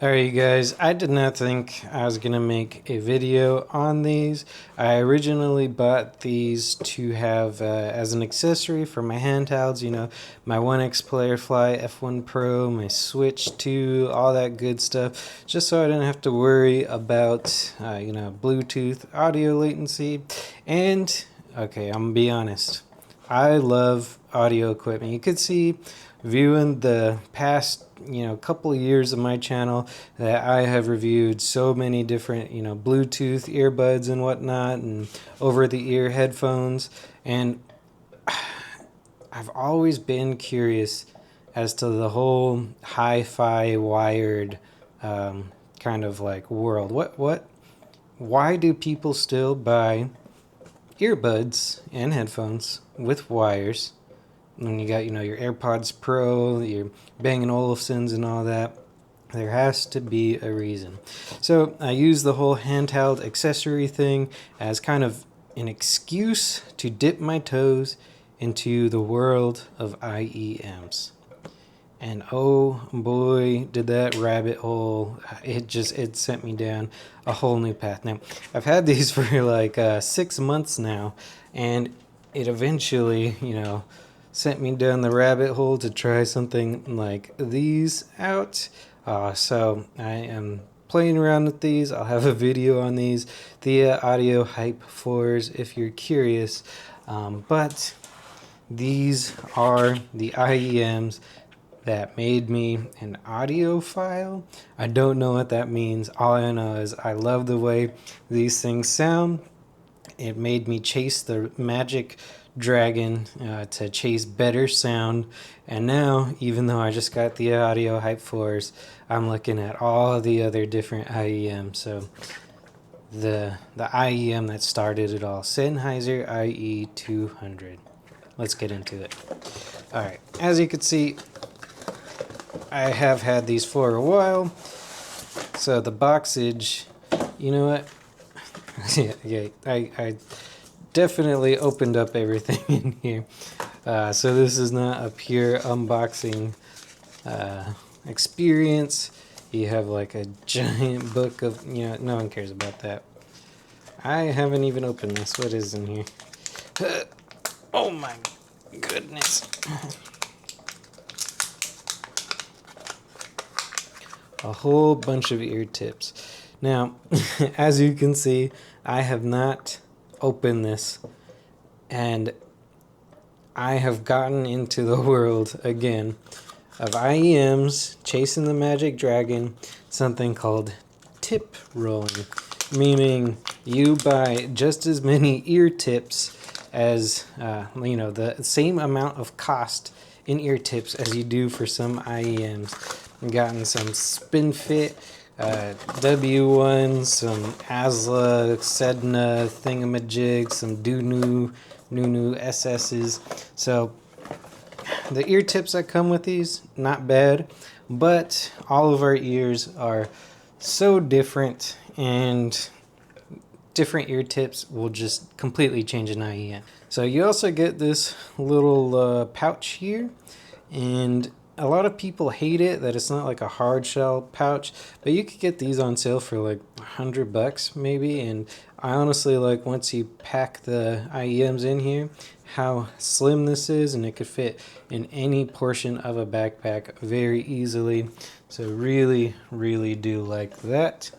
Alright, you guys, I did not think I was gonna make a video on these. I originally bought these to have as an accessory for my handhelds, my 1X Player Fly F1 Pro, my Switch 2, all that good stuff, just so I didn't have to worry about, Bluetooth audio latency. And, okay, I'm gonna be honest, I love audio equipment. You could see viewing the past couple of years of my channel that I have reviewed so many different Bluetooth earbuds and whatnot and over the ear headphones, and I've always been curious as to the whole hi-fi wired kind of like world. Why do people still buy earbuds and headphones with wires when you got your AirPods Pro, your Bang & Olufsen's and all that? There has to be a reason. So I use the whole handheld accessory thing as kind of an excuse to dip my toes into the world of IEMs. And oh boy, did that rabbit hole, it sent me down a whole new path. Now, I've had these for like 6 months now, and it eventually, sent me down the rabbit hole to try something like these out. So I am playing around with these. I'll have a video on these, the Audio Hype 4s if you're curious. But these are the IEMs that made me an audiophile. I don't know what that means. All I know is I love the way these things sound. It made me chase the magic dragon to chase better sound. And now, even though I just got the Audio Hype 4s, I'm looking at all the other different IEMs. So the IEM that started it all, Sennheiser IE200. Let's get into it. Alright, as you can see, I have had these for a while. So the boxage, you know what? yeah, I definitely opened up everything in here. So this is not a pure unboxing experience. You have like a giant book of, no one cares about that. I haven't even opened this. What is in here? Oh my goodness. A whole bunch of ear tips. Now, as you can see, I have not opened this, and I have gotten into the world again of IEMs, chasing the magic dragon, something called tip rolling, meaning you buy just as many ear tips as, the same amount of cost in ear tips as you do for some IEMs. I've gotten some SpinFit W1, some Asla, Sedna, Thingamajig, some Nunu SS's. So the ear tips that come with these, not bad, but all of our ears are so different, and different ear tips will just completely change an IEM. So you also get this little pouch here, and a lot of people hate it that it's not like a hard shell pouch, but you could get these on sale for like $100 maybe. And I honestly like, once you pack the IEMs in here, how slim this is, and it could fit in any portion of a backpack very easily. So really do like that.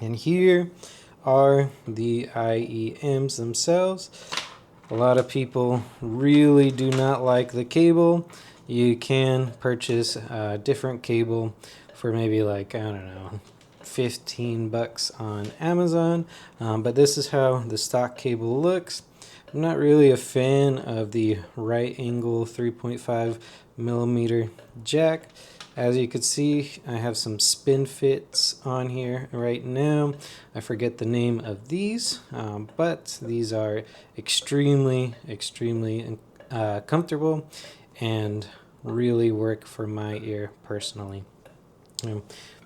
And here are the IEMs themselves. A lot of people really do not like the cable. You can purchase a different cable for maybe like, I don't know, $15 on Amazon. But this is how the stock cable looks. I'm not really a fan of the right angle 3.5 millimeter jack. As you can see, I have some SpinFits on here right now. I forget the name of these, but these are extremely comfortable and really work for my ear personally.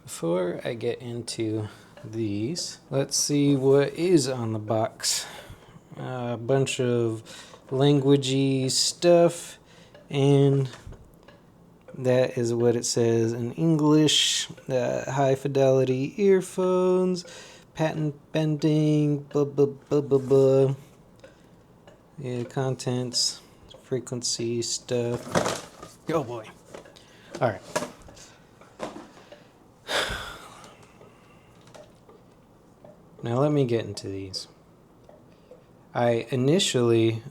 Before I get into these, let's see what is on the box. A bunch of languagey stuff, and That is what it says in English. High fidelity earphones, patent pending, blah, blah, blah, blah, blah. Yeah, contents, frequency stuff. Oh boy. All right. Now let me get into these. I initially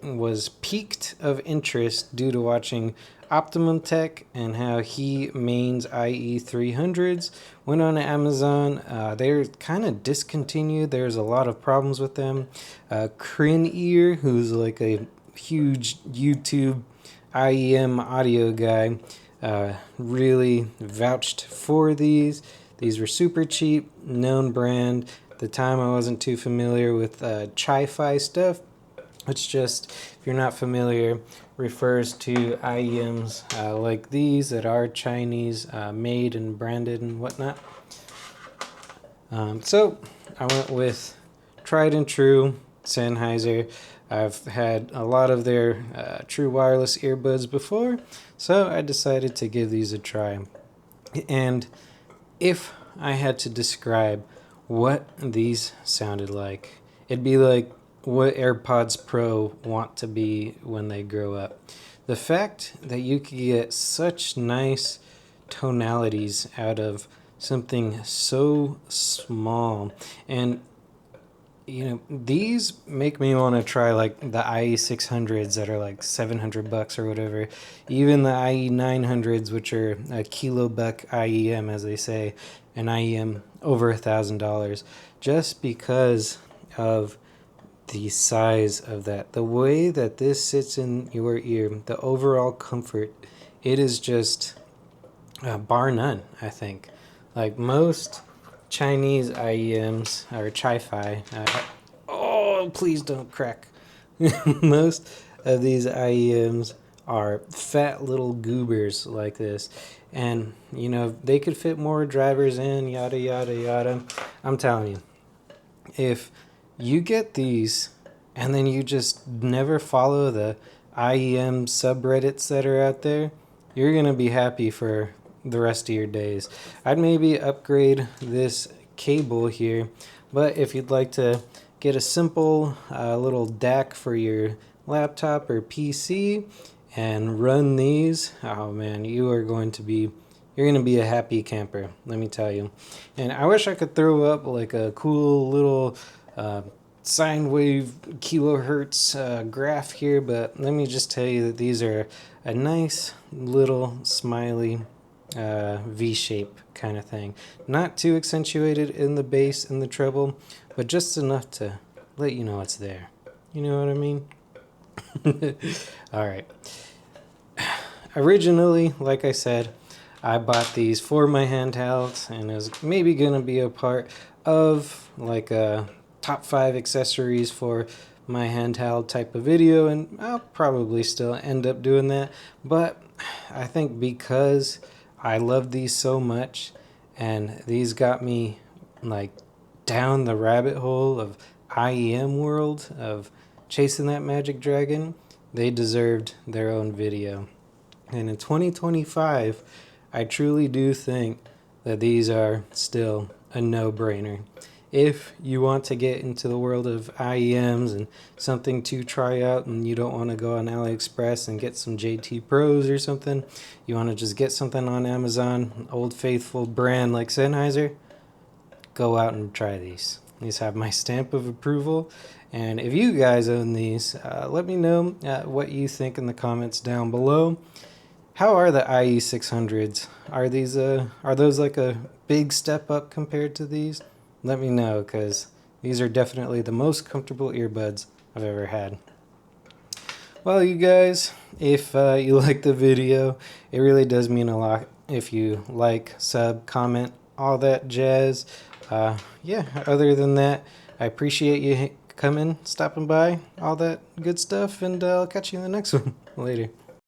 was piqued of interest due to watching Optimum Tech and how he mains IE300s. Went on Amazon. They're kind of discontinued. There's a lot of problems with them. Crin Ear, who's like a huge YouTube IEM audio guy, really vouched for these. These were super cheap, known brand. At the time I wasn't too familiar with Chi-Fi stuff. It's just, if you're not familiar, refers to IEMs like these that are Chinese made and branded and whatnot. So I went with tried and true Sennheiser. I've had a lot of their true wireless earbuds before, so I decided to give these a try. And if I had to describe what these sounded like, it'd be like what AirPods Pro want to be when they grow up. The fact that you could get such nice tonalities out of something so small, and you know, these make me want to try like the IE600s that are like $700 or whatever, even the IE900s, which are a kilobuck IEM, as they say, an IEM over $1,000, just because of the size of that, the way that this sits in your ear, the overall comfort. It is just bar none, I think. Like most Chinese IEMs or Chi-Fi, oh, please don't crack. Most of these IEMs are fat little goobers like this, and you know, they could fit more drivers in, yada yada yada. I'm telling you, if you get these and then you just never follow the IEM subreddits that are out there, you're going to be happy for the rest of your days. I'd maybe upgrade this cable here, but if you'd like to get a simple little DAC for your laptop or PC and run these, oh man, you're going to be a happy camper, let me tell you. And I wish I could throw up like a cool little sine wave kilohertz graph here, but let me just tell you that these are a nice little smiley V-shape kind of thing. Not too accentuated in the bass and the treble, but just enough to let you know it's there. You know what I mean? All right. Originally, like I said, I bought these for my handhelds, and it was maybe gonna be a part of like a top 5 accessories for my handheld type of video, and I'll probably still end up doing that. But I think because I love these so much, and these got me like down the rabbit hole of IEM world, of chasing that magic dragon, they deserved their own video. And in 2025, I truly do think that these are still a no-brainer. If you want to get into the world of IEMs and something to try out, and you don't want to go on AliExpress and get some JT Pros or something, you want to just get something on Amazon, an old faithful brand like Sennheiser, go out and try these. These have my stamp of approval. And if you guys own these, let me know what you think in the comments down below. How are the IE600s? Are those like a big step up compared to these? Let me know, because these are definitely the most comfortable earbuds I've ever had. Well, you guys, if you like the video, it really does mean a lot if you like, sub, comment, all that jazz. Yeah, other than that, I appreciate you coming, stopping by, all that good stuff, and I'll catch you in the next one. Later.